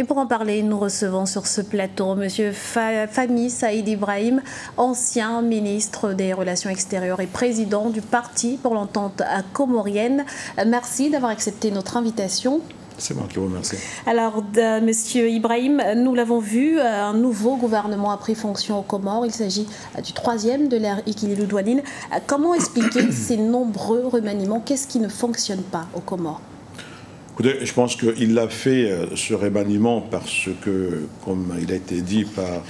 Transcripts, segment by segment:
Et pour en parler, nous recevons sur ce plateau M. Fahmi Saïd Ibrahim, ancien ministre des Relations extérieures et président du Parti pour l'Entente comorienne. Merci d'avoir accepté notre invitation. C'est moi qui vous remercie. Alors, Monsieur Ibrahim, nous l'avons vu, un nouveau gouvernement a pris fonction aux Comores. Il s'agit du troisième de l'ère Ikililou Douanine. Comment expliquer ces nombreux remaniements? Qu'est-ce qui ne fonctionne pas aux Comores? Écoutez, je pense qu'il a fait ce remaniement parce que, comme il a été dit par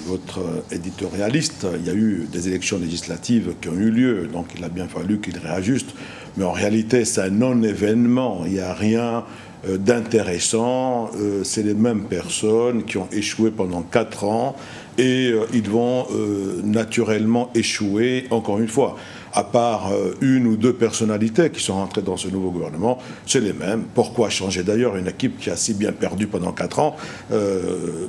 votre éditorialiste, il y a eu des élections législatives qui ont eu lieu, donc il a bien fallu qu'il réajuste. Mais en réalité, c'est un non-événement, il n'y a rien d'intéressant. C'est les mêmes personnes qui ont échoué pendant 4 ans et ils vont naturellement échouer encore une fois. À part une ou deux personnalités qui sont rentrées dans ce nouveau gouvernement, c'est les mêmes. Pourquoi changer d'ailleurs une équipe qui a si bien perdu pendant 4 ans?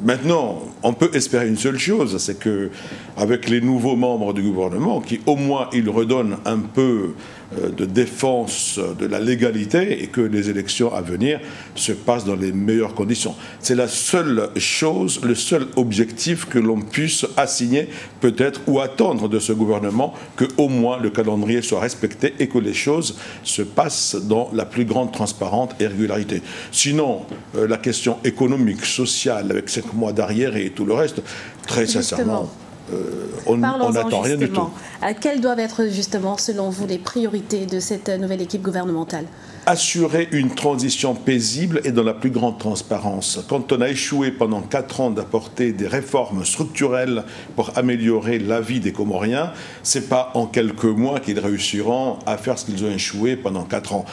Maintenant, on peut espérer une seule chose, c'est qu'avec les nouveaux membres du gouvernement, qui au moins ils redonnent un peu de défense de la légalité et que les élections à venir se passent dans les meilleures conditions. C'est la seule chose, le seul objectif que l'on puisse assigner peut-être ou attendre de ce gouvernement, que au moins le calendrier soit respecté et que les choses se passent dans la plus grande transparence et régularité. Sinon, la question économique, sociale, avec 5 mois d'arrière et tout le reste, très sincèrement, on n'attend rien du tout. Quelles doivent être justement, selon vous, les priorités de cette nouvelle équipe gouvernementale? Assurer une transition paisible et dans la plus grande transparence. Quand on a échoué pendant 4 ans d'apporter des réformes structurelles pour améliorer la vie des Comoriens, ce n'est pas en quelques mois qu'ils réussiront à faire ce qu'ils ont échoué pendant 4 ans.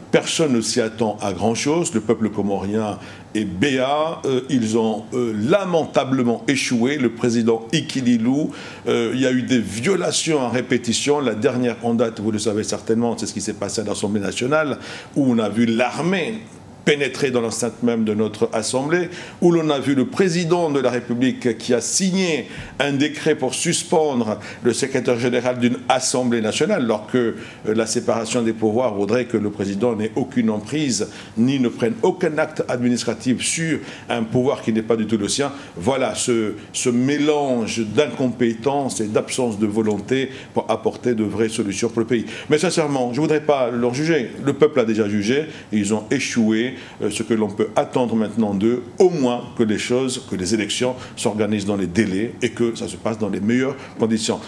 Personne ne s'y attend à grand-chose. Le peuple comorien est béat. Ils ont lamentablement échoué. Le président Ikililou, il y a eu des violations en répétition. La dernière en date, vous le savez certainement, c'est ce qui s'est passé à l'Assemblée nationale, où on a vu l'armée pénétrer dans l'enceinte même de notre Assemblée, où l'on a vu le président de la République qui a signé un décret pour suspendre le secrétaire général d'une Assemblée nationale, alors que la séparation des pouvoirs voudrait que le président n'ait aucune emprise, ni ne prenne aucun acte administratif sur un pouvoir qui n'est pas du tout le sien. Voilà ce mélange d'incompétence et d'absence de volonté pour apporter de vraies solutions pour le pays. Mais sincèrement, je ne voudrais pas leur juger. Le peuple a déjà jugé, ils ont échoué. Ce que l'on peut attendre maintenant d'eux, au moins que les élections s'organisent dans les délais et que ça se passe dans les meilleures conditions.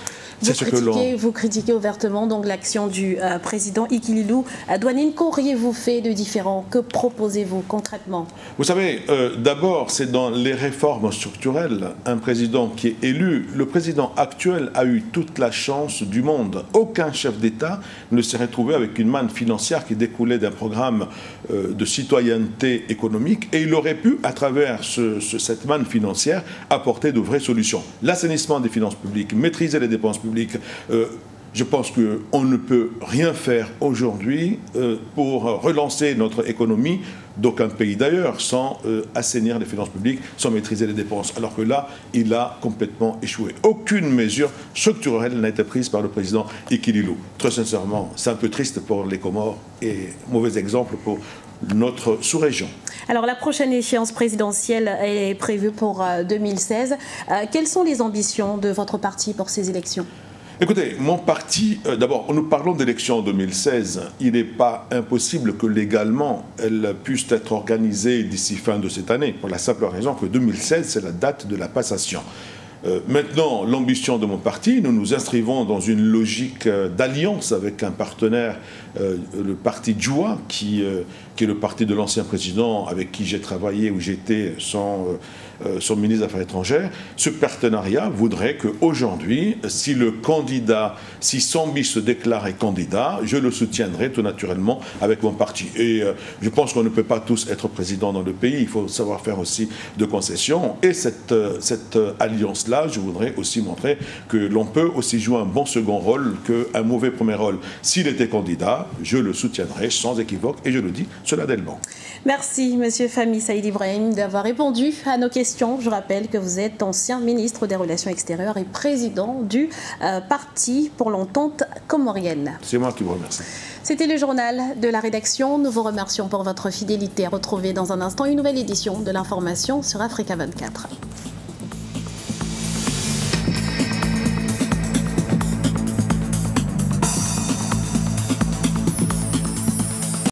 Vous critiquez ouvertement donc l'action du président Ikililou Douanine. Qu'auriez-vous fait de différent? Que proposez-vous concrètement? Vous savez, d'abord, c'est dans les réformes structurelles. Un président qui est élu, le président actuel a eu toute la chance du monde. Aucun chef d'État ne s'est retrouvé avec une manne financière qui découlait d'un programme de citoyenneté économique et il aurait pu, à travers cette manne financière, apporter de vraies solutions. L'assainissement des finances publiques, maîtriser les dépenses publiques. Je pense qu'on ne peut rien faire aujourd'hui pour relancer notre économie d'aucun pays d'ailleurs sans assainir les finances publiques, sans maîtriser les dépenses. Alors que là, il a complètement échoué. Aucune mesure structurelle n'a été prise par le président Ikililou. Très sincèrement, c'est un peu triste pour les Comores et mauvais exemple pour notre sous-région. Alors la prochaine échéance présidentielle est prévue pour 2016. Quelles sont les ambitions de votre parti pour ces élections? Écoutez, mon parti, d'abord, nous parlons d'élections en 2016. Il n'est pas impossible que légalement, elles puissent être organisées d'ici fin de cette année, pour la simple raison que 2016, c'est la date de la passation. Maintenant, l'ambition de mon parti, nous nous inscrivons dans une logique d'alliance avec un partenaire, le parti Djoua, qui est le parti de l'ancien président avec qui j'ai travaillé, où j'étais son ministre des Affaires étrangères. Ce partenariat voudrait qu'aujourd'hui, si le candidat, si Sambi se déclarait candidat, je le soutiendrai tout naturellement avec mon parti. Et je pense qu'on ne peut pas tous être président dans le pays, il faut savoir faire aussi de concessions. Et cette alliance cela, je voudrais aussi montrer que l'on peut aussi jouer un bon second rôle qu'un mauvais premier rôle. S'il était candidat, je le soutiendrai sans équivoque, et je le dis, cela dès le banc. Merci, Monsieur Fahmi Saïd Ibrahim, d'avoir répondu à nos questions. Je rappelle que vous êtes ancien ministre des Relations extérieures et président du Parti pour l'Entente comorienne. C'est moi qui vous remercie. C'était le journal de la rédaction. Nous vous remercions pour votre fidélité. À retrouver dans un instant une nouvelle édition de l'information sur Africa 24.